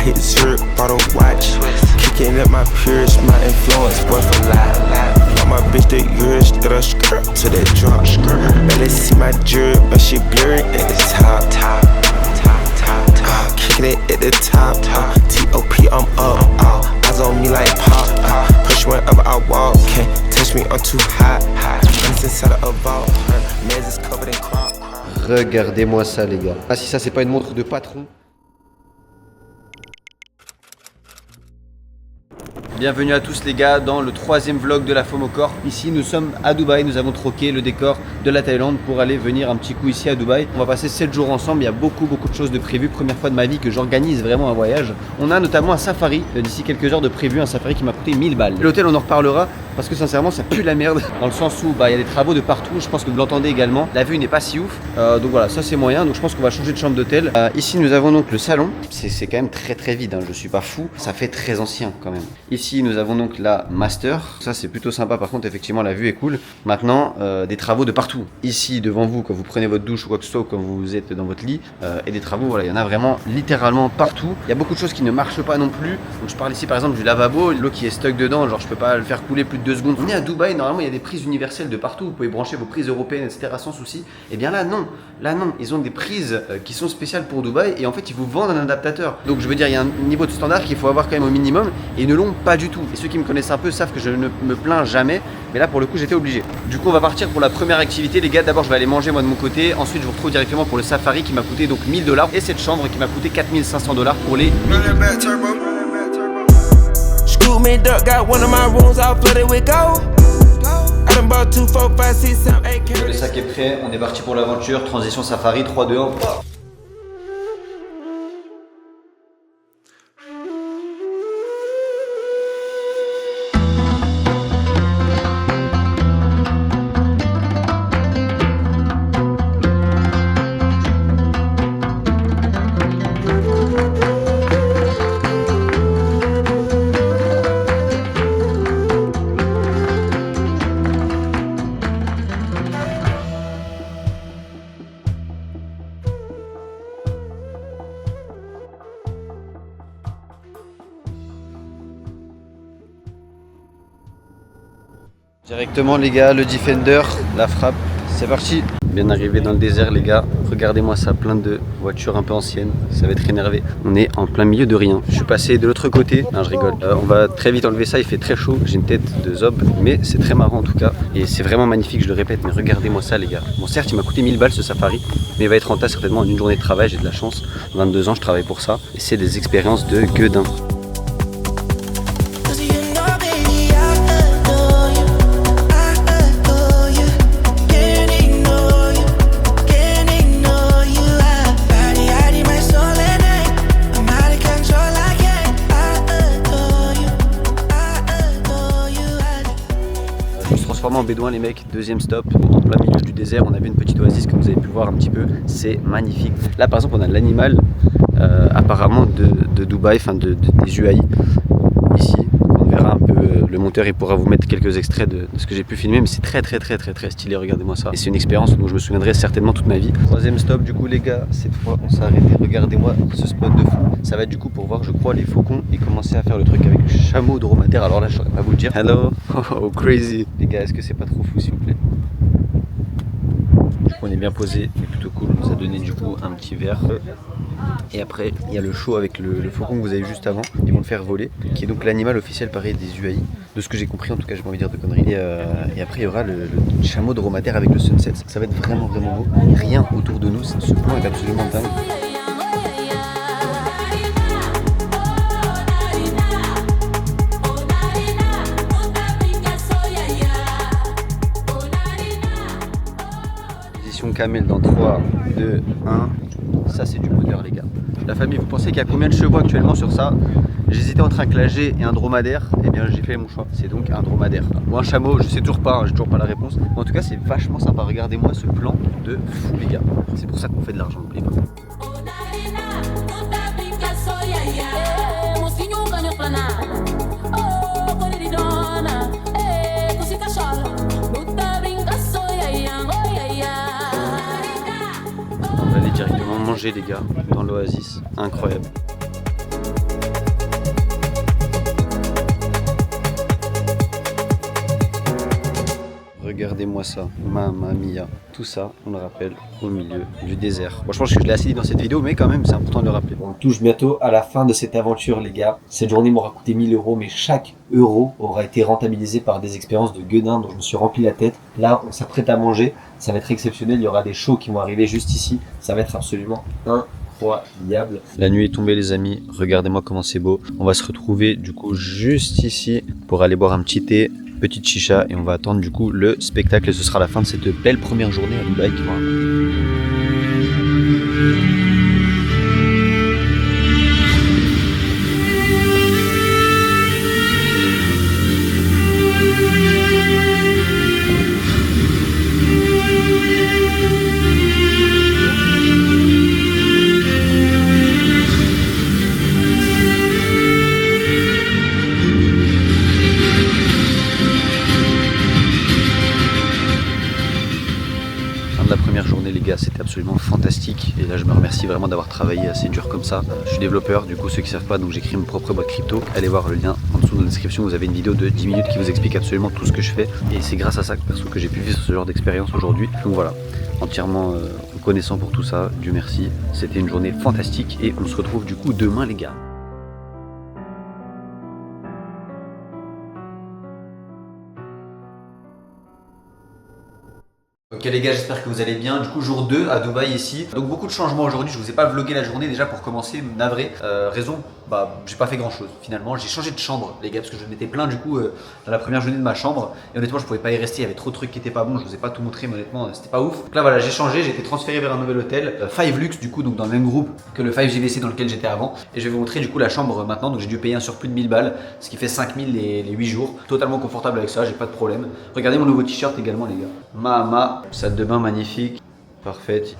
hit Zurich, bought a watch. Kicking up my peers, my influence, boy for life. Got my bitch the yours, that I skirt to that drop. Better see my jewelry, but she blurry at the top. Kicking it at the top. T.O.P. I'm up. Eyes on me like pop. Push whenever I walk. Can't touch me, I'm too hot. Guns inside of a vault. Mans is covered in crop. Regardez-moi ça les gars. Ah si ça c'est pas une montre de patron. Bienvenue à tous les gars dans le troisième vlog de la FOMO Corp. Ici nous sommes à Dubaï, nous avons troqué le décor de la Thaïlande pour aller venir un petit coup ici à Dubaï. On va passer 7 jours ensemble, il y a beaucoup de choses de prévues. Première fois de ma vie que j'organise vraiment un voyage. On a notamment un safari, d'ici quelques heures de prévu, un safari qui m'a coûté 1000 balles. L'hôtel on en reparlera parce que sincèrement ça pue la merde. Dans le sens où il y a des travaux de partout, je pense que vous l'entendez également. La vue n'est pas si ouf, donc voilà ça c'est moyen. Donc je pense qu'on va changer de chambre d'hôtel. Ici nous avons donc le salon, c'est quand même très vide, hein. Je suis pas fou, ça fait très ancien quand même. Ici nous avons donc la master, ça c'est plutôt sympa, par contre effectivement la vue est cool. Maintenant des travaux de partout, ici devant vous quand vous prenez votre douche ou quoi que ce soit, ou quand vous êtes dans votre lit, et des travaux, voilà, il y en a vraiment littéralement partout. Il y a beaucoup de choses qui ne marchent pas non plus, donc je parle ici par exemple du lavabo, l'eau qui est stuck dedans, genre je peux pas le faire couler plus de 2 secondes. On est à Dubaï, normalement il y a des prises universelles de partout, vous pouvez brancher vos prises européennes etc sans souci. Et bien là non, ils ont des prises qui sont spéciales pour Dubaï et en fait ils vous vendent un adaptateur. Donc je veux dire il y a un niveau de standard qu'il faut avoir quand même au minimum et ils ne l'ont pas du tout. Et ceux qui me connaissent un peu savent que je ne me plains jamais, mais là pour le coup j'étais obligé. Du coup on va partir pour la première activité les gars. D'abord je vais aller manger moi de mon côté, ensuite je vous retrouve directement pour le safari qui m'a coûté donc 1000 $ et cette chambre qui m'a coûté 4500 $ pour les 8 nuits. Le sac est prêt, on est parti pour l'aventure, transition safari, 3, 2, 1. Directement les gars, le Defender, la frappe, c'est parti. Bien arrivé dans le désert les gars, regardez-moi ça, plein de voitures un peu anciennes, ça va être énervé. On est en plein milieu de rien, je suis passé de l'autre côté, non je rigole. On va très vite enlever ça, il fait très chaud, j'ai une tête de zob, mais c'est très marrant en tout cas. Et c'est vraiment magnifique, je le répète, mais regardez-moi ça les gars. Bon certes il m'a coûté 1000 balles ce safari, mais il va être rentable certainement en une journée de travail, j'ai de la chance. 22 ans je travaille pour ça, et c'est des expériences de gueudin. En bédouin les mecs, deuxième stop, en plein milieu du désert, on a vu une petite oasis comme vous avez pu voir un petit peu, c'est magnifique. Là par exemple on a l'animal apparemment de Dubaï, enfin des UAE ici, on verra un peu, le monteur il pourra vous mettre quelques extraits de ce que j'ai pu filmer, mais c'est très stylé, regardez-moi ça. Et c'est une expérience dont je me souviendrai certainement toute ma vie. Troisième stop du coup les gars, cette fois on s'est arrêté, regardez-moi ce spot de fou. Ça va être du coup pour voir je crois les faucons et commencer à faire le truc avec le chameau dromadaire. Alors là je saurais pas vous le dire. Hello, oh crazy. Les gars est-ce que c'est pas trop fou s'il vous plaît? Du coup on est bien posé, c'est plutôt cool, ça a donné du coup un petit verre. Et après il y a le show avec le faucon que vous avez vu juste avant, ils vont le faire voler, qui est donc l'animal officiel pareil des UAE, de ce que j'ai compris en tout cas, j'ai pas envie de dire de conneries. Et après il y aura le chameau dromadaire avec le sunset, ça va être vraiment beau, rien autour de nous, ce plan est absolument dingue. Camel dans 3, 2, 1, ça c'est du bonheur les gars. La famille, vous pensez qu'il y a combien de chevaux actuellement sur ça? J'hésitais entre un clagé et un dromadaire, et bien j'ai fait mon choix, c'est donc un dromadaire. Ou un chameau, je sais toujours pas, j'ai toujours pas la réponse. Mais en tout cas c'est vachement sympa, regardez-moi ce plan de fou les gars. C'est pour ça qu'on fait de l'argent, n'oubliez pas. On va aller directement manger les gars dans l'oasis, incroyable. Regardez-moi ça, mamma mia. Tout ça, on le rappelle, au milieu du désert. Bon, je pense que je l'ai assez dit dans cette vidéo, mais quand même, c'est important de le rappeler. On touche bientôt à la fin de cette aventure, les gars. Cette journée m'aura coûté 1000 €, mais chaque euro aura été rentabilisé par des expériences de gueudin dont je me suis rempli la tête. Là, on s'apprête à manger. Ça va être exceptionnel. Il y aura des shows qui vont arriver juste ici. Ça va être absolument incroyable. La nuit est tombée, les amis. Regardez-moi comment c'est beau. On va se retrouver du coup juste ici pour aller boire un petit thé, petite chicha, et on va attendre du coup le spectacle. Et ce sera la fin de cette belle première journée à Dubaï qui va la première journée, les gars, c'était absolument fantastique. Et là, je me remercie vraiment d'avoir travaillé assez dur comme ça. Je suis développeur, du coup, ceux qui ne savent pas, donc j'écris mon propre boîte crypto. Allez voir le lien en dessous dans la description. Vous avez une vidéo de 10 minutes qui vous explique absolument tout ce que je fais. Et c'est grâce à ça perso que j'ai pu vivre ce genre d'expérience aujourd'hui. Donc voilà, entièrement reconnaissant pour tout ça. Dieu merci. C'était une journée fantastique et on se retrouve du coup demain, les gars. Ok les gars, j'espère que vous allez bien. Du coup, jour 2 à Dubaï ici. Donc beaucoup de changements aujourd'hui. Je vous ai pas vlogué la journée déjà pour commencer, navré. Raison, j'ai pas fait grand chose finalement. J'ai changé de chambre les gars parce que je m'étais plaint du coup dans la première journée de ma chambre. Et honnêtement, je pouvais pas y rester. Il y avait trop de trucs qui étaient pas bons. Je vous ai pas tout montré, mais honnêtement, c'était pas ouf. Donc là voilà, j'ai changé. J'ai été transféré vers un nouvel hôtel, 5 Luxe du coup, donc dans le même groupe que le 5 JVC dans lequel j'étais avant. Et je vais vous montrer du coup la chambre maintenant. Donc j'ai dû payer un surplus de 1000 balles, ce qui fait 5000 les 8 jours. Totalement confortable avec ça, j'ai pas de problème. Regardez mon nouveau t-shirt également les gars. Mama, salle de bain magnifique, parfaite,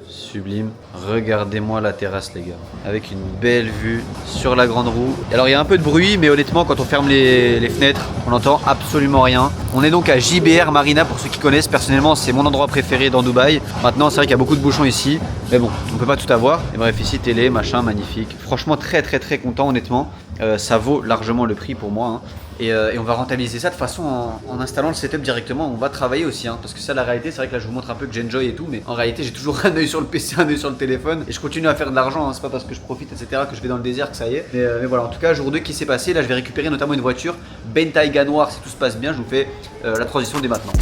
sublime. Regardez-moi la terrasse les gars, avec une belle vue sur la grande roue. Alors il y a un peu de bruit, mais honnêtement quand on ferme les fenêtres, on n'entend absolument rien. On est donc à JBR Marina pour ceux qui connaissent. Personnellement c'est mon endroit préféré dans Dubaï. Maintenant c'est vrai qu'il y a beaucoup de bouchons ici, mais bon, on peut pas tout avoir. Et bref, ici télé, machin, magnifique. Franchement très content honnêtement. Ça vaut largement le prix pour moi hein. Et on va rentabiliser ça de façon en installant le setup directement. On va travailler aussi hein, parce que ça la réalité, c'est vrai que là je vous montre un peu que j'enjoy et tout, mais en réalité j'ai toujours un œil sur le PC, un œil sur le téléphone et je continue à faire de l'argent hein. C'est pas parce que je profite etc que je vais dans le désert que ça y est, mais voilà, en tout cas jour 2 qui s'est passé. Là je vais récupérer notamment une voiture Bentayga noire. Si tout se passe bien, je vous fais la transition dès maintenant.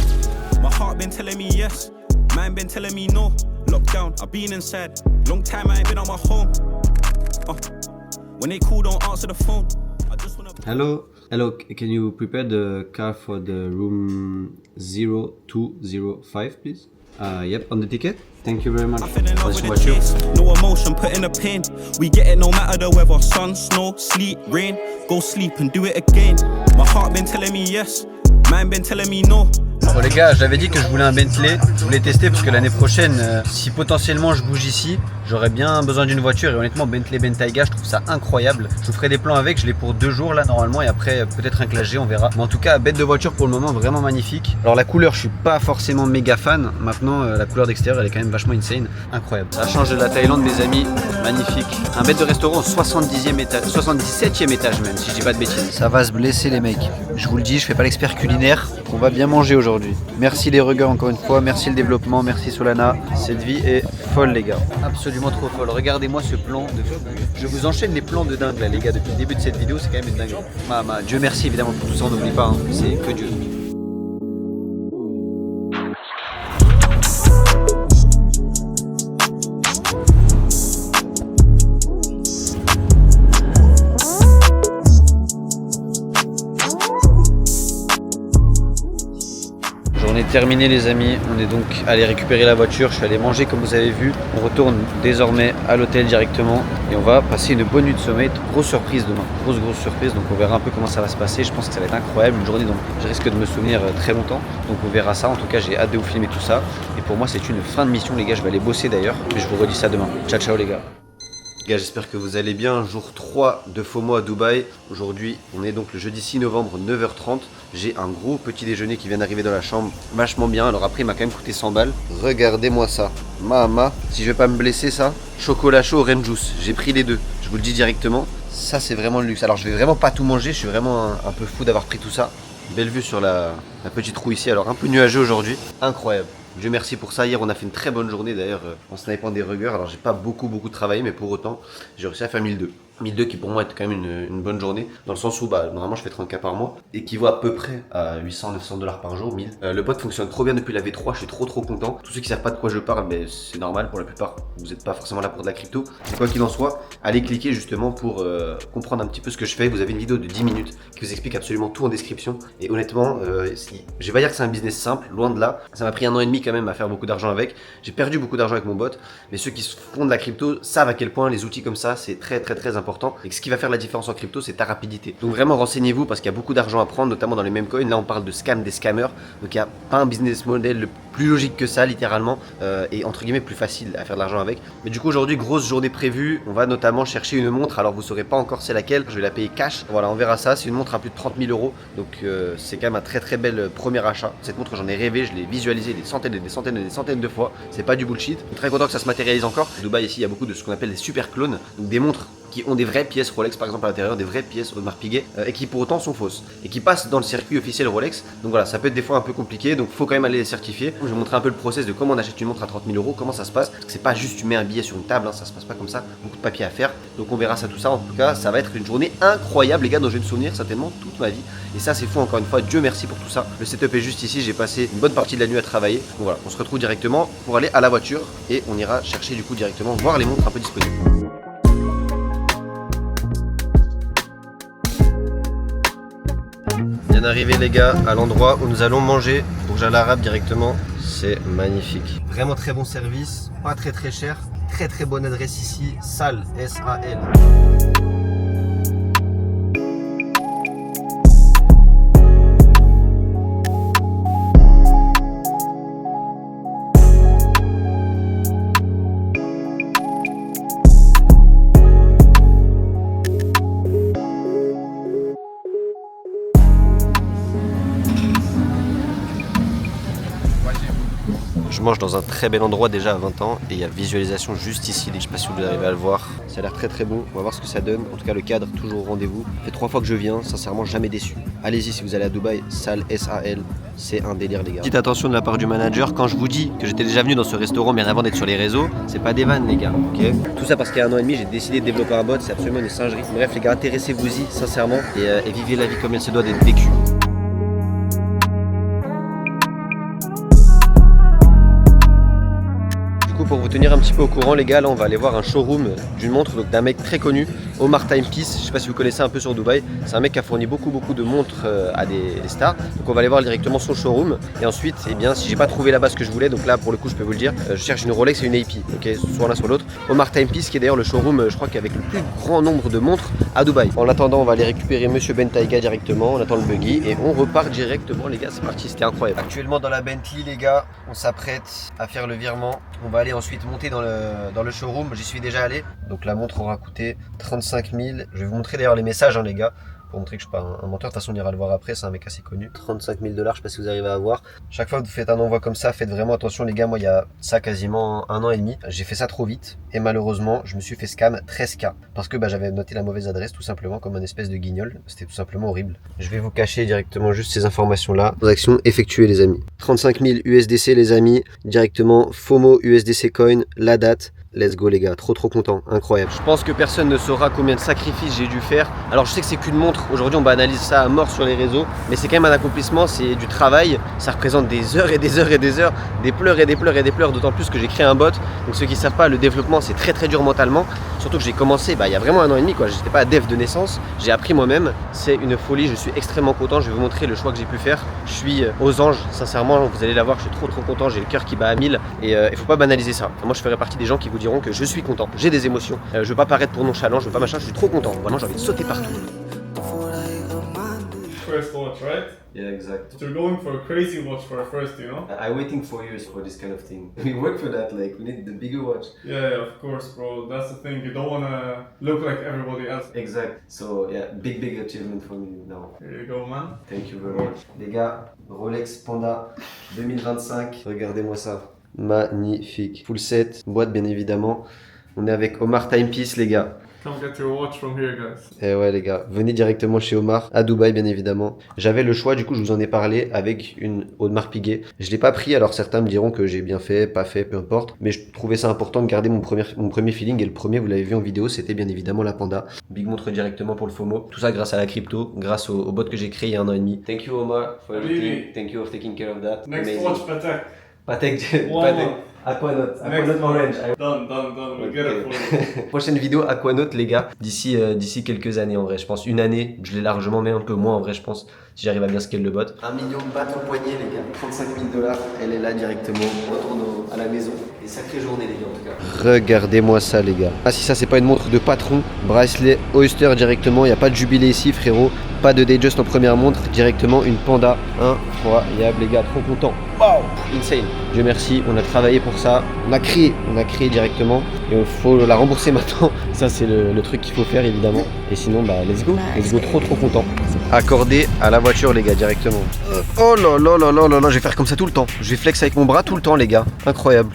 Hello, can you prepare the car for the room 0205, please? Yep, on the ticket. Thank you very much. No emotion, put in a pain. We get it no matter the weather, sun, snow, sleet, rain. Go sleep and do it again. My heart been telling me yes, man been telling me no. Bon les gars, j'avais dit que je voulais un Bentley, je voulais tester parce que l'année prochaine, si potentiellement je bouge ici, j'aurais bien besoin d'une voiture et honnêtement Bentley Bentayga, je trouve ça incroyable. Je vous ferai des plans avec, je l'ai pour 2 jours là normalement et après peut-être un Clash G, on verra. Mais en tout cas, bête de voiture pour le moment, vraiment magnifique. Alors la couleur, je suis pas forcément méga fan. Maintenant, la couleur d'extérieur, elle est quand même vachement insane, incroyable. Ça change de la Thaïlande mes amis, magnifique. Un bête de restaurant au 77e étage même, si je dis pas de bêtises. Ça va se blesser les mecs. Je vous le dis, je fais pas l'expert culinaire. On va bien manger aujourd'hui. Merci les regards encore une fois, merci le développement, merci Solana. Cette vie est folle les gars, absolument trop folle. Regardez-moi ce plan de fou. Je vous enchaîne les plans de dingue là les gars depuis le début de cette vidéo, c'est quand même une dingue. Dieu merci évidemment pour tout ça, on n'oublie pas, hein. C'est que Dieu. Terminé les amis, on est donc allé récupérer la voiture, je suis allé manger comme vous avez vu. On retourne désormais à l'hôtel directement et on va passer une bonne nuit de sommeil. Grosse surprise demain, grosse surprise, donc on verra un peu comment ça va se passer. Je pense que ça va être incroyable, une journée dont je risque de me souvenir très longtemps, donc on verra ça. En tout cas j'ai hâte de vous filmer tout ça et pour moi c'est une fin de mission les gars, je vais aller bosser d'ailleurs, mais je vous redis ça demain. Ciao les gars. Les gars, j'espère que vous allez bien. Jour 3 de FOMO à Dubaï. Aujourd'hui, on est donc le jeudi 6 novembre, 9h30. J'ai un gros petit déjeuner qui vient d'arriver dans la chambre. Vachement bien. Alors après, il m'a quand même coûté 100 balles. Regardez-moi ça. Mama, si je vais pas me blesser ça. Chocolat chaud, orange juice. J'ai pris les deux. Je vous le dis directement. Ça, c'est vraiment le luxe. Alors, je vais vraiment pas tout manger. Je suis vraiment un peu fou d'avoir pris tout ça. Belle vue sur la petite roue ici, alors un peu nuageux aujourd'hui. Incroyable. Dieu merci pour ça. Hier, on a fait une très bonne journée d'ailleurs en snipant des ruggers. Alors, j'ai pas beaucoup travaillé, mais pour autant, j'ai réussi à faire 1002. 1002 qui pour moi est quand même une bonne journée, dans le sens où normalement je fais 30K par mois, équivaut à peu près à 800-900 $ par jour, 1000. Le bot fonctionne trop bien depuis la V3, je suis trop content. Tous ceux qui savent pas de quoi je parle, mais c'est normal pour la plupart, vous n'êtes pas forcément là pour de la crypto. Mais quoi qu'il en soit, allez cliquer justement pour comprendre un petit peu ce que je fais. Vous avez une vidéo de 10 minutes qui vous explique absolument tout en description. Et honnêtement, je vais pas dire que c'est un business simple, loin de là. Ça m'a pris 1 an et demi quand même à faire beaucoup d'argent avec. J'ai perdu beaucoup d'argent avec mon bot, mais ceux qui font de la crypto savent à quel point les outils comme ça, c'est très important. Et ce qui va faire la différence en crypto, c'est ta rapidité. Donc vraiment renseignez-vous parce qu'il y a beaucoup d'argent à prendre, notamment dans les mêmes coins. Là on parle de scam des scammers, donc il n'y a pas un business model plus logique que ça littéralement et entre guillemets plus facile à faire de l'argent avec. Mais du coup aujourd'hui grosse journée prévue, on va notamment chercher une montre. Alors vous saurez pas encore c'est laquelle, je vais la payer cash. Voilà, on verra ça. C'est une montre à plus de 30 000 €, donc c'est quand même un très bel premier achat. Cette montre j'en ai rêvé, je l'ai visualisée des centaines de fois. C'est pas du bullshit. Je suis très content que ça se matérialise encore. À Dubaï ici il y a beaucoup de ce qu'on appelle des super clones, donc des montres qui ont des vraies pièces Rolex par exemple à l'intérieur, des vraies pièces Audemars Piguet et qui pour autant sont fausses et qui passent dans le circuit officiel Rolex. Donc voilà, ça peut être des fois un peu compliqué, donc faut quand même aller les certifier. Je vais vous montrer un peu le process de comment on achète une montre à 30 000 €, comment ça se passe, parce que c'est pas juste tu mets un billet sur une table, hein, ça se passe pas comme ça, beaucoup de papier à faire. Donc on verra ça tout ça. En tout cas, ça va être une journée incroyable les gars, dont je vais me souvenir certainement toute ma vie. Et ça c'est fou, encore une fois, Dieu merci pour tout ça. Le setup est juste ici, j'ai passé une bonne partie de la nuit à travailler. Donc voilà, on se retrouve directement pour aller à la voiture et on ira chercher du coup directement voir les montres un peu disponibles. Bien arrivé les gars à l'endroit où nous allons manger Burj Al Arab directement, c'est magnifique. Vraiment très bon service, pas très cher, très bonne adresse ici, SAL, S-A-L. Je mange dans un très bel endroit déjà à 20 ans et il y a visualisation juste ici, je sais pas si vous arrivez à le voir. Ça a l'air très bon, on va voir ce que ça donne. En tout cas le cadre toujours au rendez-vous. Ça fait 3 fois que je viens, sincèrement jamais déçu. Allez-y si vous allez à Dubaï, SAL, S-A-L, c'est un délire les gars. Petite attention de la part du manager, quand je vous dis que j'étais déjà venu dans ce restaurant bien avant d'être sur les réseaux, c'est pas des vannes les gars, ok. Tout ça parce qu'il y a 1 an et demi j'ai décidé de développer un bot, c'est absolument une singerie. Bref les gars, intéressez-vous-y sincèrement et vivez la vie comme elle se doit d'être vécue. Pour vous tenir un petit peu au courant les gars, là on va aller voir un showroom d'une montre d'un mec très connu, Omar Timepiece. Je sais pas si vous connaissez un peu sur Dubaï, c'est un mec qui a fourni beaucoup de montres à des stars. Donc on va aller voir directement son showroom et ensuite eh bien si j'ai pas trouvé là-bas ce que je voulais, donc là pour le coup je peux vous le dire, je cherche une Rolex et une AP, ok, soit l'un soit l'autre. Omar Timepiece qui est d'ailleurs le showroom je crois qu'avec le plus grand nombre de montres à Dubaï. En attendant on va aller récupérer Monsieur Bentayga directement, on attend le buggy et on repart directement les gars, c'est parti, c'était incroyable. Actuellement dans la Bentley les gars, on s'apprête à faire le virement, on va aller ensuite monter dans le showroom, j'y suis déjà allé. Donc la montre aura coûté 35 000. Je vais vous montrer d'ailleurs les messages les gars, pour montrer que je suis pas un menteur. De toute façon on ira le voir après, c'est un mec assez connu. 35 000 $, je sais pas si vous arrivez à voir. Chaque fois que vous faites un envoi comme ça, faites vraiment attention les gars. Moi il y a ça quasiment 1 an et demi, j'ai fait ça trop vite et malheureusement je me suis fait scam 13K parce que j'avais noté la mauvaise adresse tout simplement comme un espèce de guignol. C'était tout simplement horrible. Je vais vous cacher directement juste ces informations là. Transaction effectuée les amis. 35 000 USDC les amis, directement FOMO USDC coin, la date. Let's go les gars, trop content, incroyable. Je pense que personne ne saura combien de sacrifices j'ai dû faire. Alors je sais que c'est qu'une montre, aujourd'hui on banalise ça à mort sur les réseaux, mais c'est quand même un accomplissement, c'est du travail, ça représente des heures et des heures et des heures, des pleurs, d'autant plus que j'ai créé un bot. Donc ceux qui savent pas, le développement c'est très dur mentalement, surtout que j'ai commencé il y a vraiment 1 an et demi quoi, j'étais pas dev de naissance, j'ai appris moi-même, c'est une folie, je suis extrêmement content, je vais vous montrer le choix que j'ai pu faire. Je suis aux anges, sincèrement, vous allez la voir, je suis trop content, j'ai le cœur qui bat à 1000 et il faut pas banaliser ça. Moi je ferai partie des gens qui vous diront que je suis content, j'ai des émotions, je veux pas paraître pour nonchalant, je veux pas machin, je suis trop content, vraiment j'ai envie de sauter partout. First watch, right? Yeah, exact. So you're going for a crazy watch for a first, you know? I'm waiting for years for this kind of thing. We work for that, like we need the bigger watch. Yeah, of course, bro. That's the thing. You don't wanna look like everybody else. Exact. So yeah, big achievement for me now. Here you go, man. Thank you very much. Les gars, Rolex Panda 2025. Regardez-moi ça. Magnifique. Full set, boîte bien évidemment. On est avec Omar Timepiece les gars. Come get your watch from here, guys. Et ouais les gars, venez directement chez Omar, à Dubaï bien évidemment. J'avais le choix, du coup je vous en ai parlé avec une Audemars Piguet. Je l'ai pas pris, alors certains me diront que j'ai bien fait, pas fait, peu importe. Mais je trouvais ça important de garder mon premier feeling. Et le premier, vous l'avez vu en vidéo, c'était bien évidemment la Panda. Big montre directement pour le FOMO. Tout ça grâce à la crypto, grâce au bot que j'ai créé il y a 1 an et demi. Thank you Omar for everything. Thank you for taking care of that. Next Amazing. watch, Patek. Patek, Aquanaut Orange. Done. We'll get it for you. Prochaine vidéo Aquanaut les gars, d'ici quelques années en vrai, je pense une année, je l'ai largement, mais un peu moins en vrai je pense, si j'arrive à bien scale le bot. 1 million de bahts au poignet les gars, 35 000 $, elle est là directement, on retourne à la maison. Et sacrée journée les gars en tout cas. Regardez-moi ça les gars. Ah si ça c'est pas une montre de patron, bracelet Oyster directement, il n'y a pas de jubilé ici frérot, pas de Datejust en première montre, directement une Panda, incroyable les gars, trop content. Wow, insane. Dieu merci, on a travaillé pour ça, on a créé directement et il faut la rembourser maintenant. Ça c'est le truc qu'il faut faire évidemment. Et sinon bah let's go, trop content. Accordé à la voiture les gars directement. Oh là là là là là là, je vais faire comme ça tout le temps. Je vais flex avec mon bras tout le temps les gars, incroyable.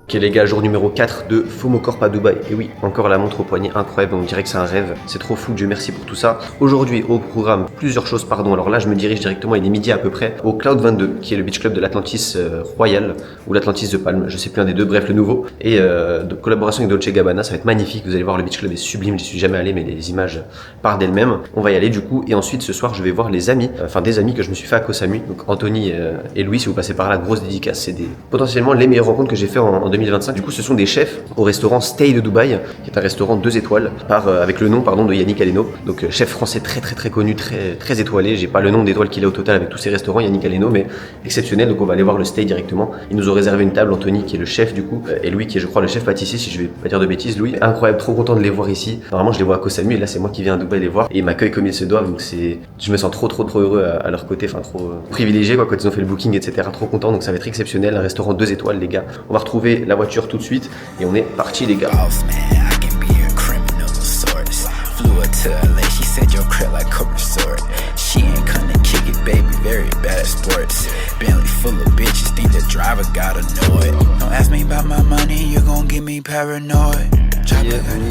Ok les gars, jour numéro 4 de FOMO Corp à Dubaï. Et oui, encore la montre au poignet, incroyable, on dirait que c'est un rêve. C'est trop fou, Dieu merci pour tout ça. Aujourd'hui, au programme, plusieurs choses, pardon. Alors là, je me dirige directement, il est midi à peu près, au Cloud 22, qui est le beach club de l'Atlantis Royal, ou l'Atlantis de Palme, je sais plus un des deux, bref, le nouveau. Et de collaboration avec Dolce Gabbana, ça va être magnifique. Vous allez voir, le beach club est sublime, j'y suis jamais allé, mais les images parlent d'elles-mêmes. On va y aller du coup. Et ensuite, ce soir, je vais voir les amis, des amis que je me suis fait à Koh Samui. Donc Anthony et Louis, si vous passez par là, grosse dédicace. C'est potentiellement les meilleures rencontres que j'ai fait en 2025. Du coup, ce sont des chefs au restaurant Stay de Dubaï, qui est un restaurant 2 étoiles, avec le nom de Yannick Aleno. Donc chef français très connu, très étoilé. J'ai pas le nombre d'étoiles qu'il a au total avec tous ces restaurants, Yannick Aleno, mais exceptionnel. Donc on va aller voir le Stay directement. Ils nous ont réservé une table, Anthony qui est le chef du coup, et Louis qui est je crois le chef pâtissier, si je vais pas dire de bêtises. Louis, incroyable, trop content de les voir ici. Normalement je les vois à Koh Samui et là c'est moi qui viens à Dubaï les voir et ils m'accueillent comme il se doit. Donc je me sens trop heureux à leur côté, trop privilégié quoi, quand ils ont fait le booking, etc. Trop content, donc ça va être exceptionnel. Un restaurant 2 étoiles les gars. On va retrouver la voiture tout de suite et on est parti les gars. On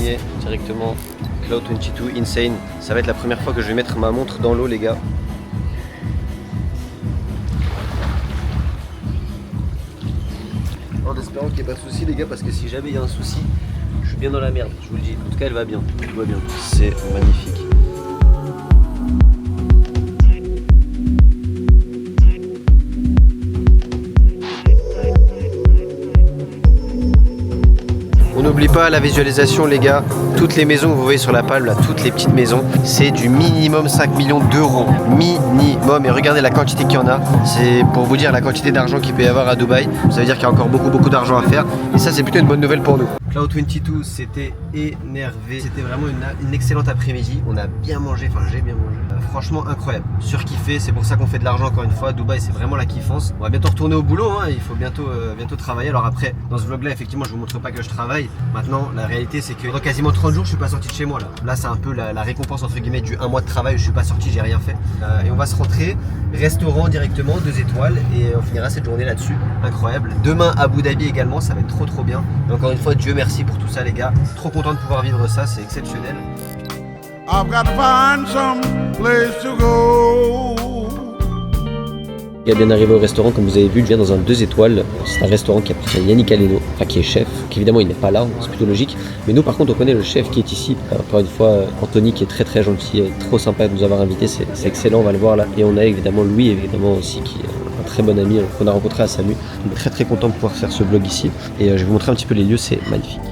y est directement, Cloud 22, insane. Ça va être la première fois que je vais mettre ma montre dans l'eau les gars. En espérant qu'il n'y ait pas de soucis les gars, parce que si jamais il y a un souci, je suis bien dans la merde, je vous le dis. En tout cas elle va bien, tout va bien. C'est magnifique. On n'oublie pas la visualisation les gars, toutes les maisons que vous voyez sur la palme, là, toutes les petites maisons, c'est du minimum 5 millions d'euros, minimum, et regardez la quantité qu'il y en a, c'est pour vous dire la quantité d'argent qu'il peut y avoir à Dubaï, ça veut dire qu'il y a encore beaucoup d'argent à faire, et ça c'est plutôt une bonne nouvelle pour nous. Cloud 22, c'était énervé, c'était vraiment une excellente après-midi, on a bien mangé, j'ai bien mangé, franchement incroyable, surkiffé, c'est pour ça qu'on fait de l'argent encore une fois, Dubaï c'est vraiment la kiffance. On va bientôt retourner au boulot, hein, il faut bientôt travailler, alors après dans ce vlog là effectivement je vous montre pas que je travaille, maintenant la réalité c'est que dans quasiment 30 jours je suis pas sorti de chez moi là c'est un peu la récompense entre guillemets du 1 mois de travail où je suis pas sorti, j'ai rien fait, et on va se rentrer, restaurant directement, 2 étoiles, et on finira cette journée là-dessus, incroyable. Demain Abu Dhabi également, ça va être trop bien, et encore une fois Dieu merci pour tout ça les gars, trop content de pouvoir vivre ça, c'est exceptionnel. I've got to find some place to go. Il est bien arrivé au restaurant, comme vous avez vu, je viens dans un 2 étoiles. C'est un restaurant qui appartient à Yannick Aleno, qui est chef, qui évidemment il n'est pas là, c'est plutôt logique. Mais nous par contre on connaît le chef qui est ici. Encore une fois, Anthony qui est très gentil, trop sympa de nous avoir invités, c'est excellent, on va le voir là. Et on a évidemment Louis évidemment aussi qui est un très bon ami qu'on a rencontré à Samui. On est très content de pouvoir faire ce vlog ici. Et je vais vous montrer un petit peu les lieux, c'est magnifique.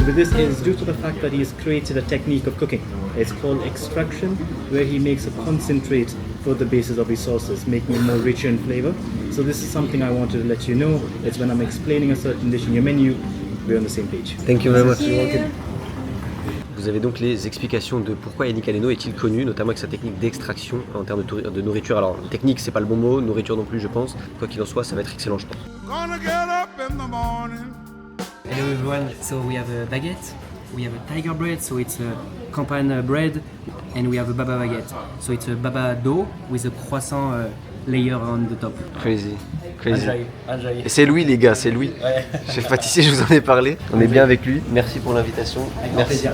So this is due to the fact that he has created a technique of cooking. It's called extraction, where he makes a concentrate for the basis of his sauces, making it more richer in flavor. So this is something I wanted to let you know. It's when I'm explaining a certain dish in your menu, we're on the same page. Thank you very much. Vous avez donc les explications de pourquoi Yannick Aleno est-il connu, notamment avec sa technique d'extraction en termes de nourriture. Alors technique c'est pas le bon mot, nourriture non plus je pense. Quoi qu'il en soit, ça va être excellent je pense. Hello everyone, so we have a baguette, we have a tiger bread, so it's a campagne bread, and we have a baba baguette. So it's a baba dough with a croissant layer on the top. Crazy. Crazy. Enjoy. Et c'est Louis les gars, c'est Louis. Ouais. Chef pâtissier, je vous en ai parlé. On est bien avec lui. Merci pour l'invitation. Merci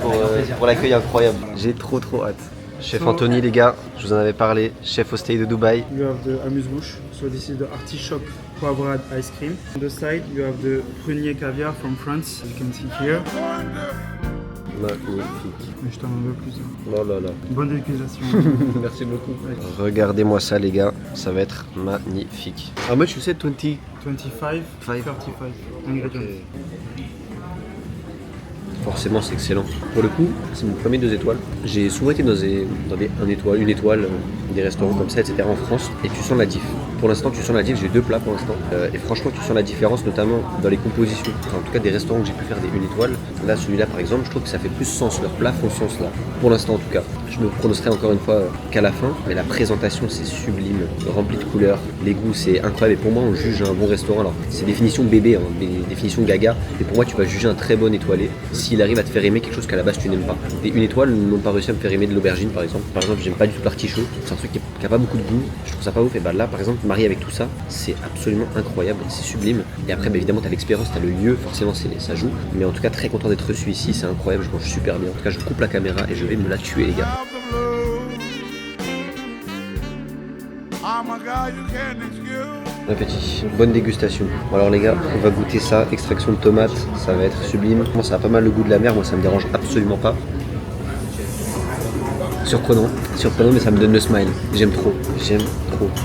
pour l'accueil incroyable. J'ai trop hâte. Chef Anthony les gars, je vous en avais parlé. Chef au stay de Dubaï. You have the amuse-bouche, so this is the artichoke poivrade ice cream. On the side, you have the prunier caviar from France, you can see here. Magnifique. Mais je t'en veux plus. Oh là là. Bonne dégustation. Merci beaucoup. Regardez-moi ça les gars, ça va être magnifique. How much you said 20? 25, 35 ingrédients. Forcément c'est excellent. Pour le coup, c'est mon premier 2 étoiles. J'ai souvent été dans une étoile, des restaurants comme ça, etc. en France, et tu sens la diff. Pour l'instant, tu sens la diff, j'ai 2 plats pour l'instant. Et franchement, tu sens la différence, notamment dans les compositions. Enfin, en tout cas, des restaurants que j'ai pu faire des 1 étoile. Là, celui-là, par exemple, je trouve que ça fait plus sens. Leurs plats font sens là. Pour l'instant, en tout cas. Je me prononcerai encore une fois qu'à la fin, mais la présentation, c'est sublime, rempli de couleurs. Les goûts, c'est incroyable. Et pour moi, on juge un bon restaurant. Alors, c'est définition bébé, hein, définition gaga. Mais pour moi, tu vas juger un très bon étoilé s'il arrive à te faire aimer quelque chose qu'à la base tu n'aimes pas. Des 1 étoile n'ont pas réussi à me faire aimer de l'aubergine, par exemple. Par exemple, j'aime pas du tout l'artichaut. C'est un truc qui a pas beaucoup de goût. Je trouve ça pas ouf. Et bah là, par exemple, marié avec tout ça, c'est absolument incroyable, c'est sublime. Et après, bah, évidemment, t'as l'expérience, t'as le lieu, forcément, ça joue. Mais en tout cas, très content d'être reçu ici, c'est incroyable, je mange super bien. En tout cas, je coupe la caméra et je vais me la tuer, les gars. Bon appétit, bonne dégustation. Bon alors les gars, on va goûter ça, extraction de tomate, ça va être sublime. Moi, ça a pas mal le goût de la mer, moi ça me dérange absolument pas. Surprenant, mais ça me donne le smile. J'aime trop. C'est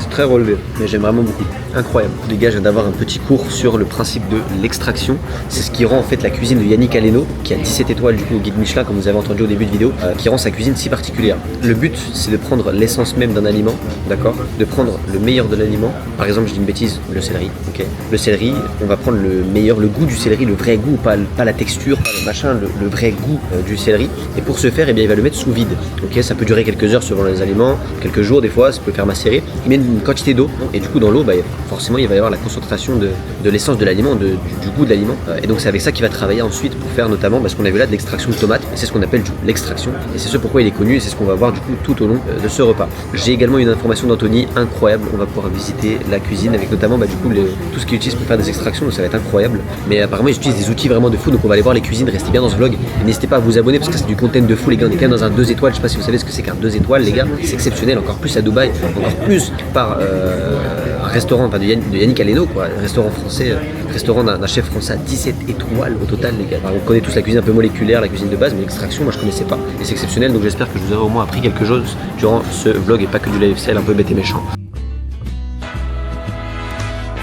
très relevé, mais j'aime vraiment beaucoup. Incroyable. Les gars, je viens d'avoir un petit cours sur le principe de l'extraction. C'est ce qui rend en fait la cuisine de Yannick Aleno, qui a 17 étoiles du coup au guide Michelin, comme vous avez entendu au début de vidéo, qui rend sa cuisine si particulière. Le but, c'est de prendre l'essence même d'un aliment, d'accord ? De prendre le meilleur de l'aliment. Par exemple, je dis une bêtise, le céleri. Ok. Le céleri, on va prendre le meilleur, le goût du céleri, le vrai goût, pas la texture, pas le machin, le vrai goût du céleri. Et pour ce faire, eh bien, il va le mettre sous vide. Ok, ça peut durer quelques heures selon les aliments, quelques jours des fois, ça peut faire macérer. Il met une quantité d'eau et du coup dans l'eau, bah, forcément il va y avoir la concentration de l'essence de l'aliment, du goût de l'aliment. Et donc c'est avec ça qu'il va travailler ensuite pour faire notamment ce qu'on a vu là de l'extraction de tomates. Et c'est ce qu'on appelle l'extraction. Et c'est ce pourquoi il est connu et c'est ce qu'on va voir du coup tout au long de ce repas. J'ai également une information d'Anthony incroyable. On va pouvoir visiter la cuisine avec notamment du coup tout ce qu'ils utilisent pour faire des extractions. Donc ça va être incroyable. Mais apparemment ils utilisent des outils vraiment de fou. Donc on va aller voir les cuisines. Restez bien dans ce vlog. Et n'hésitez pas à vous abonner parce que c'est du content de fou les gars. On est quand même dans un 2 étoiles. Je sais pas si vous savez ce que c'est qu'un 2 étoiles les gars. C'est exceptionnel. Encore plus à Dubaï. Encore plus par un restaurant de Yannick Aleno, quoi, un restaurant français, restaurant d'un chef français à 17 étoiles au total, les gars. Alors, on connaît tous la cuisine un peu moléculaire, la cuisine de base, mais l'extraction, moi je connaissais pas. Et c'est exceptionnel, donc j'espère que je vous aurai au moins appris quelque chose durant ce vlog et pas que du lifestyle un peu bête et méchant.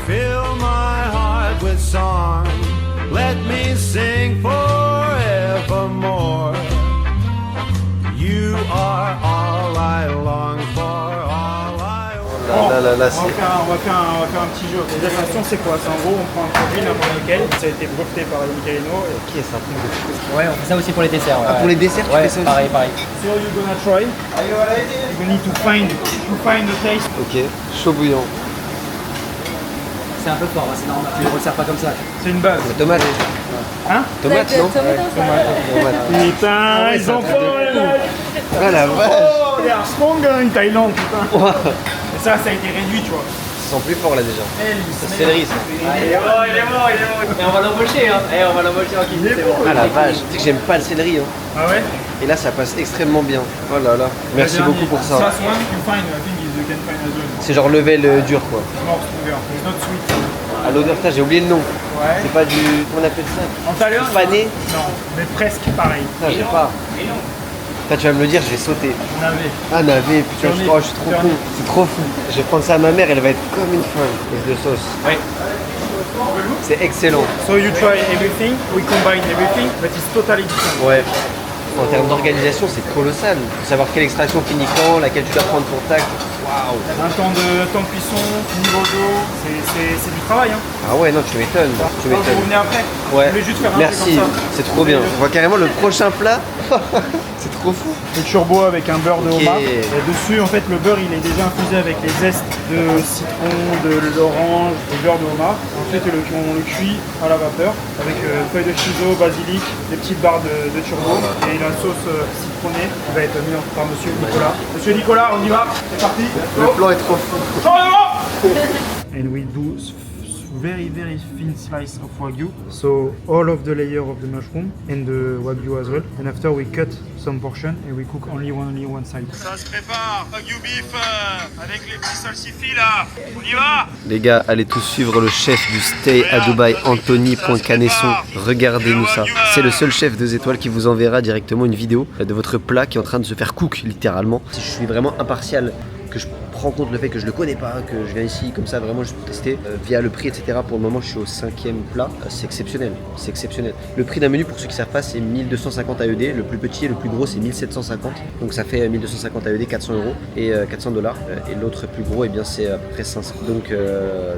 Fill my heart with song, let me sing forevermore. You are all I long for, all I want. On va faire un petit jeu. Les extractions, c'est quoi? C'est en gros, on prend un produit, n'importe lequel, ça a été breveté par Yannick Aleno. Ok, c'est un truc de fou. Ouais, on fait ça aussi pour les desserts. Ah, pour les desserts, tu ouais, fais ça pareil. So you're gonna try. You need to find the taste. Ok, chaud bouillant. C'est un peu fort, hein, c'est normal. Tu le resserres pas comme ça. C'est une base. La tomate. Hein? Tomate, non? Putain, ils ont pas là. Ah la vache. Oh, they are strong in Thaïlande, putain. Et ça a été réduit, tu vois. Ils sont plus forts là déjà. C'est céleri ça. Il est mort. Et on va l'embaucher, hein. On va l'embaucher en cuisine, c'est bon. Ah la vache. Tu sais que j'aime pas le céleri. Hein. Ah ouais? Et là ça passe extrêmement bien. Oh là là. Merci beaucoup pour ça. Last one you find, I think you can find as well. C'est genre level dur quoi. More stronger, it's not sweet. À l'odeur, j'ai oublié le nom. Ouais. C'est pas du. Comment on appelle ça? En italien? Pané? Non, mais presque pareil. Non, j'ai pas. Là, tu vas me le dire, je vais sauter. Navet. Ah, navet, putain, je suis trop con. C'est trop fou. Je vais prendre ça à ma mère, elle va être comme une folle. Avec de sauce. Ouais. C'est excellent. So you try everything, we combine everything, but it's totally different. Ouais. En termes d'organisation, c'est colossal. Faut savoir quelle extraction finit quand, laquelle tu dois prendre pour tac. Waouh. Un temps de cuisson, niveau d'eau, c'est du travail. Hein. Ah ouais, non, tu m'étonnes. Tu Vous m'étonnes. venez après. Ouais. Je voulais juste faire un merci, truc comme ça. c'est trop bien. On voit carrément le prochain plat. C'est trop fou. Le turbo avec un beurre de Ok. homard. Et dessus, en fait, le beurre il est déjà infusé avec les zestes de citron, de l'orange, et beurre de homard. Ensuite, on le cuit à la vapeur avec feuilles de chiso, basilic, des petites barres de turbo et la sauce citronnée qui va être mise par Monsieur Nicolas. Monsieur Nicolas, on y va. C'est parti. Le plan est trop fou. En avant! And we do very thin slice of wagyu, so all of the layer of the mushroom and the wagyu as well, and after we cut some portion and we cook only one side. Ça se prépare, wagyu beef avec les petits salsifis là. On y va? Les gars, allez tous suivre le chef du Stay à Dubaï, Anthony.Canesson. Regardez-nous ça. C'est le seul chef 2 étoiles qui vous enverra directement une vidéo de votre plat qui est en train de se faire cook, littéralement. Si je suis vraiment impartial, que je prends compte le fait que je le connais pas, que je viens ici comme ça vraiment juste pour tester, via le prix etc. Pour le moment je suis au 5e plat, c'est exceptionnel, c'est exceptionnel. Le prix d'un menu pour ceux qui savent pas c'est 1250 AED, le plus petit et le plus gros c'est 1750, donc ça fait 1250 AED, 400 € et 400 $, et l'autre plus gros et bien c'est à peu près 500. Donc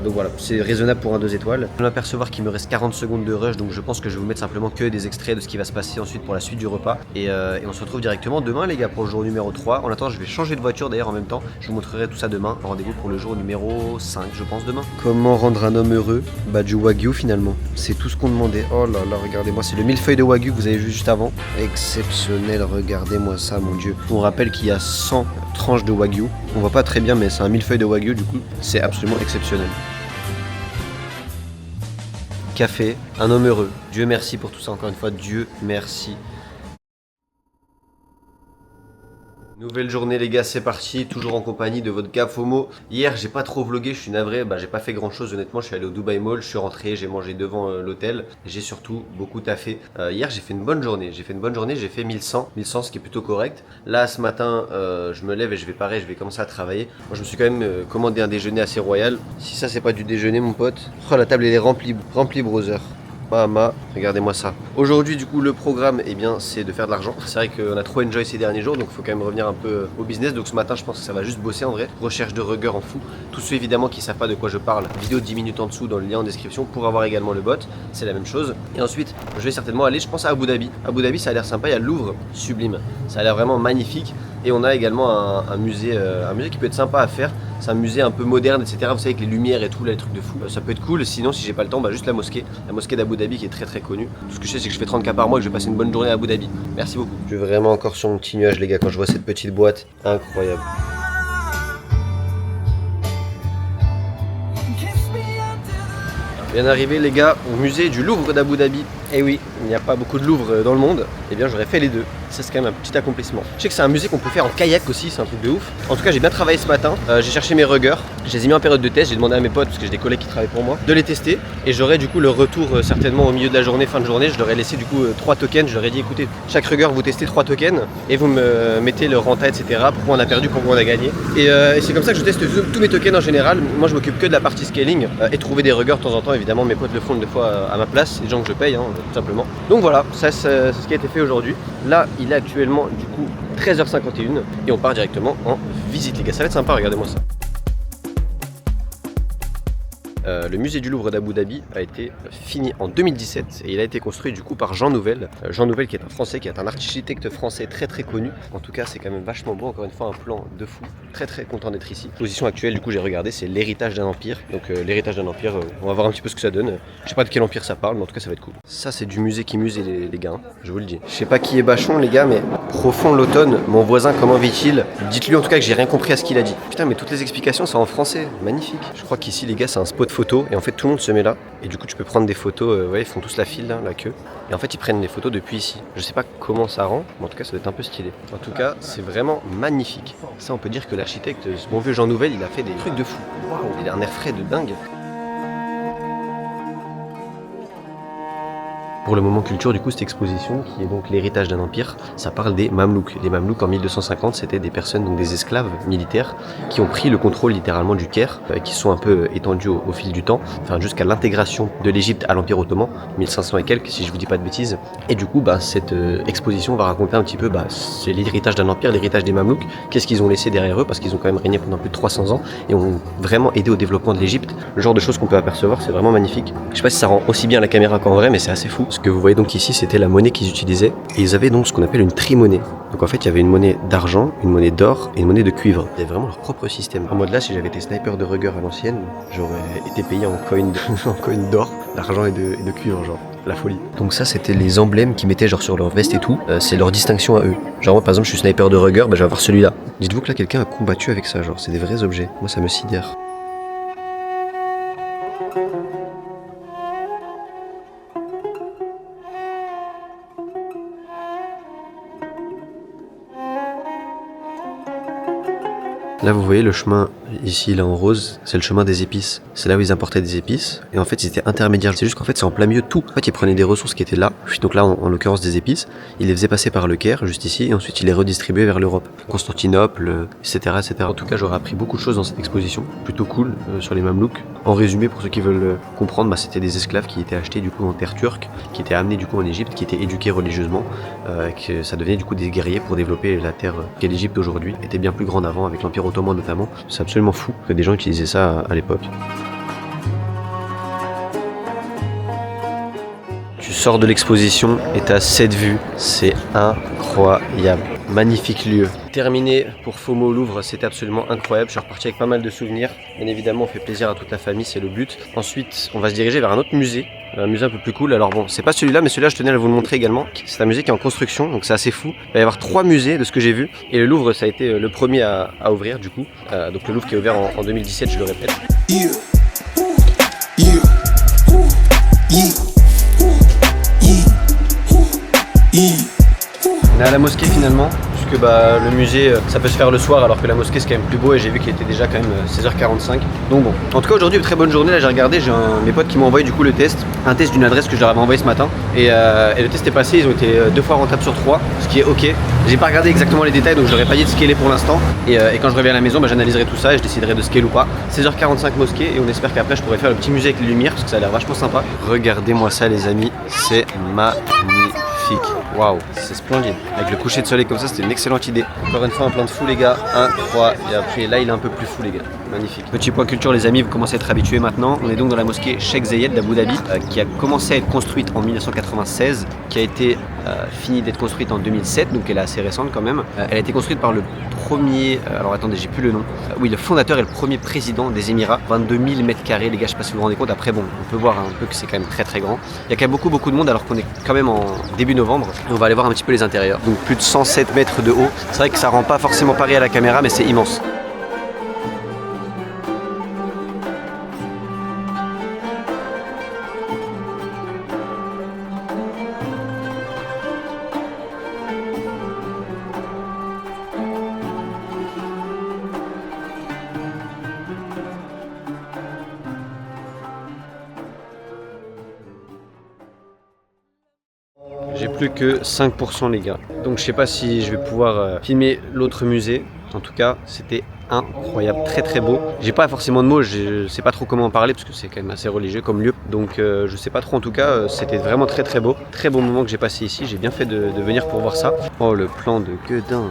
voilà, c'est raisonnable pour un 2 étoiles. Je viens d'apercevoir qu'il me reste 40 secondes de rush, donc je pense que je vais vous mettre simplement que des extraits de ce qui va se passer ensuite pour la suite du repas, et on se retrouve directement demain les gars pour le jour numéro 3. En attendant je vais changer de voiture d'ailleurs en même temps, je vous montrerai tout ça demain. Rendez-vous pour le jour numéro 5 je pense demain. Comment rendre un homme heureux? Bah du wagyu finalement, c'est tout ce qu'on demandait. Oh là là, regardez-moi, c'est le millefeuille de wagyu que vous avez vu juste avant. Exceptionnel, regardez-moi ça mon dieu. On rappelle qu'il y a 100 tranches de wagyu. On voit pas très bien mais c'est un millefeuille de wagyu du coup. C'est absolument exceptionnel. Café, un homme heureux. Dieu merci pour tout ça encore une fois, Dieu merci. Nouvelle journée les gars, c'est parti, toujours en compagnie de votre gars FOMO. Hier j'ai pas trop vlogué, je suis navré, j'ai pas fait grand chose honnêtement, je suis allé au Dubai Mall, je suis rentré, j'ai mangé devant l'hôtel, j'ai surtout beaucoup taffé. Hier j'ai fait une bonne journée, j'ai fait 1100 ce qui est plutôt correct. Là ce matin je me lève et je vais commencer à travailler. Moi je me suis quand même commandé un déjeuner assez royal. Si ça c'est pas du déjeuner mon pote, oh la table elle est remplie brother. Mama, regardez-moi ça. Aujourd'hui du coup le programme c'est de faire de l'argent. C'est vrai qu'on a trop enjoy ces derniers jours donc il faut quand même revenir un peu au business. Donc ce matin je pense que ça va juste bosser en vrai. Recherche de rugger en fou. Tous ceux évidemment qui savent pas de quoi je parle, vidéo de 10 minutes en dessous dans le lien en description pour avoir également le bot. C'est la même chose. Et ensuite je vais certainement aller je pense à Abu Dhabi. Abu Dhabi ça a l'air sympa, il y a le Louvre, sublime. Ça a l'air vraiment magnifique. Et on a également un musée qui peut être sympa à faire. C'est un musée un peu moderne, etc. Vous savez, avec les lumières et tout, là, les trucs de fou. Ça peut être cool. Sinon, si j'ai pas le temps, juste la mosquée d'Abu Dhabi qui est très très connue. Tout ce que je sais, c'est que je fais 30K par mois et que je vais passer une bonne journée à Abu Dhabi. Merci beaucoup. Je suis vraiment encore sur mon petit nuage, les gars, quand je vois cette petite boîte. Incroyable. Bien arrivé les gars au musée du Louvre d'Abu Dhabi. Et oui, il n'y a pas beaucoup de Louvres dans le monde. Et bien j'aurais fait les deux. Ça c'est quand même un petit accomplissement. Je sais que c'est un musée qu'on peut faire en kayak aussi, c'est un truc de ouf. En tout cas j'ai bien travaillé ce matin. J'ai cherché mes ruggers. Je les ai mis en période de test. J'ai demandé à mes potes, parce que j'ai des collègues qui travaillent pour moi, de les tester. Et j'aurai du coup le retour certainement au milieu de la journée, fin de journée. Je leur ai laissé du coup 3 tokens. Je leur ai dit écoutez, chaque rugger vous testez 3 tokens et vous me mettez le renta etc. Pourquoi on a perdu, pourquoi on a gagné. Et c'est comme ça que je teste tous mes tokens en général. Moi je m'occupe que de la partie scaling et trouver des ruggers de temps en temps. Évidemment mes potes le font des fois à ma place, c'est des gens que je paye tout simplement. Donc voilà, ça c'est ce qui a été fait aujourd'hui. Là il est actuellement du coup 13h51 et on part directement en visite les gars, ça va être sympa, regardez-moi ça. Le musée du Louvre d'Abu Dhabi a été fini en 2017 et il a été construit du coup par Jean Nouvel. Jean Nouvel qui est un français, qui est un architecte français très très connu. En tout cas c'est quand même vachement beau, encore une fois un plan de fou. Très très content d'être ici. Position actuelle du coup j'ai regardé, c'est l'héritage d'un empire. Donc l'héritage d'un empire, on va voir un petit peu ce que ça donne. Je sais pas de quel empire ça parle mais en tout cas ça va être cool. Ça c'est du musée qui musée les gars, je vous le dis. Je sais pas qui est Bachon les gars mais profond l'automne, mon voisin comment vit-il? Dites-lui en tout cas que j'ai rien compris à ce qu'il a dit. Putain mais toutes les explications sont en français, magnifique. Je crois qu'ici les gars c'est un spot photo et en fait tout le monde se met là et du coup tu peux prendre des photos, ils font tous la file là, la queue et en fait ils prennent les photos depuis ici. Je sais pas comment ça rend mais en tout cas ça doit être un peu stylé. En tout cas c'est vraiment magnifique. Ça on peut dire que l'architecte, ce bon vieux Jean Nouvel, il a fait des trucs de fou. Waouh, il a un air frais de dingue. Pour le moment culture, du coup, cette exposition qui est donc l'héritage d'un empire, ça parle des Mamelouks. Les Mamelouks en 1250, c'était des personnes, donc des esclaves militaires, qui ont pris le contrôle littéralement du Caire, qui sont un peu étendus au fil du temps, enfin jusqu'à l'intégration de l'Égypte à l'Empire Ottoman, 1500 et quelques, si je vous dis pas de bêtises. Et du coup, cette exposition va raconter un petit peu, c'est l'héritage d'un empire, l'héritage des Mamelouks, qu'est-ce qu'ils ont laissé derrière eux, parce qu'ils ont quand même régné pendant plus de 300 ans et ont vraiment aidé au développement de l'Égypte. Le genre de choses qu'on peut apercevoir, c'est vraiment magnifique. Je sais pas si ça rend aussi bien à la caméra qu'en vrai, mais c'est assez fou. Ce que vous voyez donc ici, c'était la monnaie qu'ils utilisaient. Et ils avaient donc ce qu'on appelle une tri-monnaie. Donc en fait, il y avait une monnaie d'argent, une monnaie d'or et une monnaie de cuivre. Ils avaient vraiment leur propre système. En mode là, si j'avais été sniper de rugger à l'ancienne, j'aurais été payé en coin d'or, d'argent et de cuivre, genre. La folie. Donc ça, c'était les emblèmes qu'ils mettaient genre sur leur veste et tout. C'est leur distinction à eux. Genre moi, par exemple, je suis sniper de rugger, je vais avoir celui-là. Dites-vous que là, quelqu'un a combattu avec ça, genre. C'est des vrais objets. Moi, ça me sidère. Là vous voyez le chemin ici là en rose, c'est le chemin des épices. C'est là où ils importaient des épices et en fait ils étaient intermédiaires. C'est juste qu'en fait c'est en plein milieu de tout. En fait ils prenaient des ressources qui étaient là, donc là en l'occurrence des épices, ils les faisaient passer par le Caire juste ici et ensuite ils les redistribuaient vers l'Europe, Constantinople, etc., etc. En tout cas j'aurais appris beaucoup de choses dans cette exposition, plutôt cool sur les Mamelouks. En résumé pour ceux qui veulent comprendre, c'était des esclaves qui étaient achetés du coup en terre turque, qui étaient amenés du coup en Égypte, qui étaient éduqués religieusement, que ça devenait du coup des guerriers pour développer la terre qu'est l'Égypte aujourd'hui, était bien plus grande avant avec l'Empire ottoman notamment. C'est absolument fou que des gens utilisaient ça à l'époque. Tu sors de l'exposition et t'as cette vue, c'est incroyable. Magnifique lieu. Terminé pour FOMO au Louvre, c'était absolument incroyable. Je suis reparti avec pas mal de souvenirs. Bien évidemment, on fait plaisir à toute la famille, c'est le but. Ensuite, on va se diriger vers un autre musée un musée un peu plus cool. Alors bon, c'est pas celui-là, mais celui-là, je tenais à vous le montrer également. C'est un musée qui est en construction, donc c'est assez fou. Il va y avoir 3 musées de ce que j'ai vu. Et le Louvre, ça a été le premier à ouvrir du coup. Donc le Louvre qui est ouvert en 2017, je le répète. On est à la mosquée finalement, puisque le musée ça peut se faire le soir alors que la mosquée c'est quand même plus beau et j'ai vu qu'il était déjà quand même 16h45. Donc bon, en tout cas aujourd'hui très bonne journée, là j'ai regardé, j'ai mes potes qui m'ont envoyé du coup le test, un test d'une adresse que je leur avais envoyé ce matin et le test est passé, ils ont été 2 fois rentables sur 3, ce qui est ok. J'ai pas regardé exactement les détails donc je leur ai pas dit de scaler pour l'instant et quand je reviens à la maison j'analyserai tout ça et je déciderai de scale ou pas. 16h45 mosquée et on espère qu'après je pourrai faire le petit musée avec les lumières parce que ça a l'air vachement sympa. Regardez-moi ça les amis, c'est magnifique. Waouh, c'est splendide. Avec le coucher de soleil comme ça, c'était une excellente idée. Encore une fois, un plein de fou, les gars. Incroyable. Et après, là, il est un peu plus fou, les gars. Magnifique. Petit point culture, les amis, vous commencez à être habitués maintenant. On est donc dans la mosquée Sheikh Zayed d'Abu Dhabi, qui a commencé à être construite en 1996, qui a été finie d'être construite en 2007, donc elle est assez récente quand même. Elle a été construite par le premier, alors attendez, j'ai plus le nom. Oui, le fondateur et le premier président des Émirats. 22 000 mètres carrés, les gars, je sais pas si vous vous rendez compte. Après, bon, on peut voir un peu que c'est quand même très très grand. Il y a quand même beaucoup de monde alors qu'on est quand même en début novembre. Et on va aller voir un petit peu les intérieurs. Donc plus de 107 mètres de haut. C'est vrai que ça rend pas forcément pareil à la caméra, mais c'est immense. J'ai plus que 5% les gars. Donc je sais pas si je vais pouvoir filmer l'autre musée. En tout cas, c'était incroyable, très très beau. J'ai pas forcément de mots, je sais pas trop comment en parler parce que c'est quand même assez religieux comme lieu. Donc je sais pas trop en tout cas, c'était vraiment très très beau. Très bon moment que j'ai passé ici, j'ai bien fait de venir pour voir ça. Oh le plan de Guedin.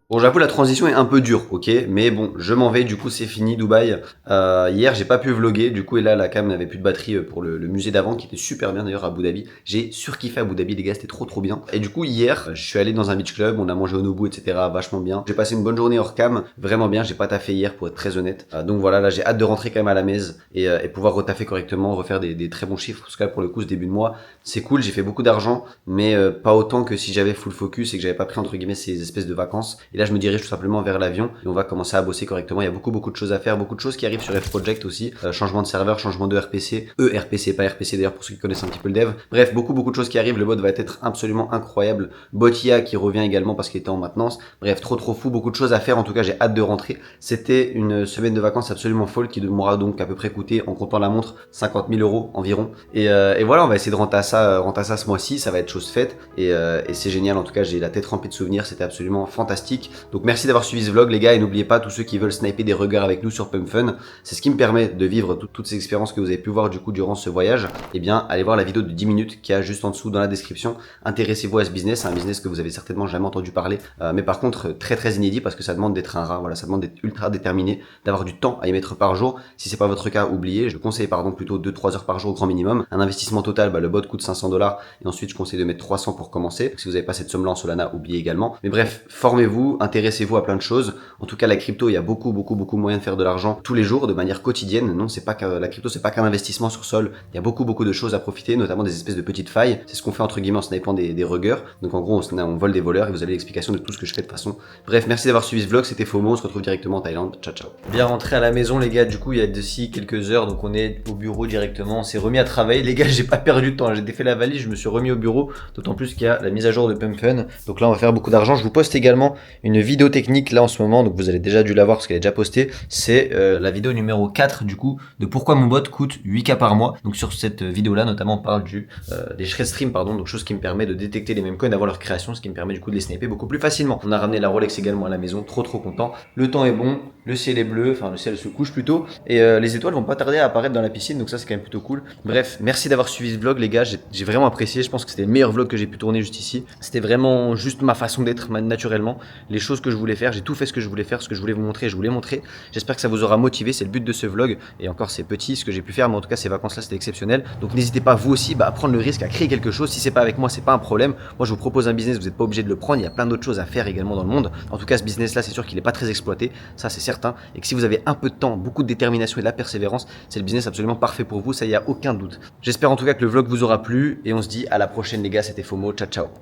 Bon, j'avoue la transition est un peu dure, ok, mais bon, je m'en vais, du coup c'est fini Dubaï. Hier j'ai pas pu vlogger, du coup et là la cam n'avait plus de batterie pour le musée d'avant qui était super bien d'ailleurs à Abu Dhabi. J'ai surkiffé Abu Dhabi les gars, c'était trop bien. Et du coup hier, je suis allé dans un beach club, on a mangé au Nobu, etc. Vachement bien. J'ai passé une bonne journée hors cam, vraiment bien, j'ai pas taffé hier pour être très honnête. Donc voilà, là j'ai hâte de rentrer quand même à la maison et pouvoir retaffer correctement, refaire des très bons chiffres. Parce que là pour le coup ce début de mois, c'est cool, j'ai fait beaucoup d'argent, mais pas autant que si j'avais full focus et que j'avais pas pris entre guillemets ces espèces de vacances. Et là je me dirige tout simplement vers l'avion et on va commencer à bosser correctement. Il y a beaucoup de choses à faire, beaucoup de choses qui arrivent sur F-Project aussi. Changement de serveur, changement de RPC, RPC, pas RPC d'ailleurs pour ceux qui connaissent un petit peu le dev. Bref, beaucoup de choses qui arrivent. Le bot va être absolument incroyable. Botia qui revient également parce qu'il était en maintenance. Bref, trop fou, beaucoup de choses à faire. En tout cas, j'ai hâte de rentrer. C'était une semaine de vacances absolument folle qui m'aura donc à peu près coûté, en comptant la montre, 50 000 € environ. Et voilà, on va essayer de rentrer à ça ce mois-ci. Ça va être chose faite et c'est génial. En tout cas, j'ai la tête remplie de souvenirs. C'était absolument fantastique. Donc merci d'avoir suivi ce vlog les gars et n'oubliez pas tous ceux qui veulent sniper des regards avec nous sur PumpFun, c'est ce qui me permet de vivre toutes ces expériences que vous avez pu voir du coup durant ce voyage. Et bien allez voir la vidéo de 10 minutes qui est juste en dessous dans la description. Intéressez-vous à ce business, c'est un business que vous avez certainement jamais entendu parler, mais par contre très inédit parce que ça demande d'être un rat, voilà, ça demande d'être ultra déterminé, d'avoir du temps à y mettre par jour. Si c'est pas votre cas, oubliez, je conseille plutôt 2-3 heures par jour au grand minimum. Un investissement total, le bot coûte 500 $ et ensuite je conseille de mettre 300 pour commencer. Si vous n'avez pas cette somme là en Solana, oubliez également. Mais bref, formez-vous, surtout intéressez-vous à plein de choses. En tout cas la crypto, il y a beaucoup moyen de faire de l'argent tous les jours de manière quotidienne. Non, c'est pas que la crypto, c'est pas qu'un investissement sur sol. Il y a beaucoup de choses à profiter, notamment des espèces de petites failles. C'est ce qu'on fait entre guillemets en snipant des ruggers. Donc en gros on vole des voleurs et vous avez l'explication de tout ce que je fais de toute façon. Bref, merci d'avoir suivi ce vlog, c'était FOMO, on se retrouve directement en Thaïlande. Ciao ciao. Bien rentré à la maison les gars, du coup il y a d'ici quelques heures, donc on est au bureau directement, on s'est remis à travailler. Les gars, j'ai pas perdu de temps, j'ai défait la valise, je me suis remis au bureau, d'autant plus qu'il y a la mise à jour de Pump Fun. Donc là on va faire beaucoup d'argent. Je vous poste également une vidéo technique là en ce moment, donc vous avez déjà dû la voir parce qu'elle est déjà postée. C'est la vidéo numéro 4 du coup de pourquoi mon bot coûte 8K par mois. Donc sur cette vidéo là notamment on parle des shred streams pardon, donc chose qui me permet de détecter les meme coins avant leur création, ce qui me permet du coup de les sniper beaucoup plus facilement. On a ramené la Rolex également à la maison, trop content. Le temps est bon, le ciel est bleu, enfin le ciel se couche plutôt, et les étoiles vont pas tarder à apparaître dans la piscine, donc ça c'est quand même plutôt cool. Bref, merci d'avoir suivi ce vlog les gars, j'ai vraiment apprécié, je pense que c'était le meilleur vlog que j'ai pu tourner juste ici. C'était vraiment juste ma façon d'être naturellement, les choses que je voulais faire, j'ai tout fait ce que je voulais faire, ce que je voulais vous montrer, je voulais montrer. J'espère que ça vous aura motivé, c'est le but de ce vlog, et encore c'est petit ce que j'ai pu faire, mais en tout cas ces vacances là c'était exceptionnel. Donc n'hésitez pas vous aussi à prendre le risque, à créer quelque chose. Si c'est pas avec moi, c'est pas un problème. Moi je vous propose un business, vous n'êtes pas obligé de le prendre, il y a plein d'autres choses à faire également dans le monde. En tout cas ce business là c'est sûr qu'il est pas très exploité, ça c'est certain, et que si vous avez un peu de temps, beaucoup de détermination et de la persévérance, c'est le business absolument parfait pour vous, ça y a aucun doute. J'espère en tout cas que le vlog vous aura plu, et on se dit à la prochaine les gars, c'était FOMO, ciao ciao.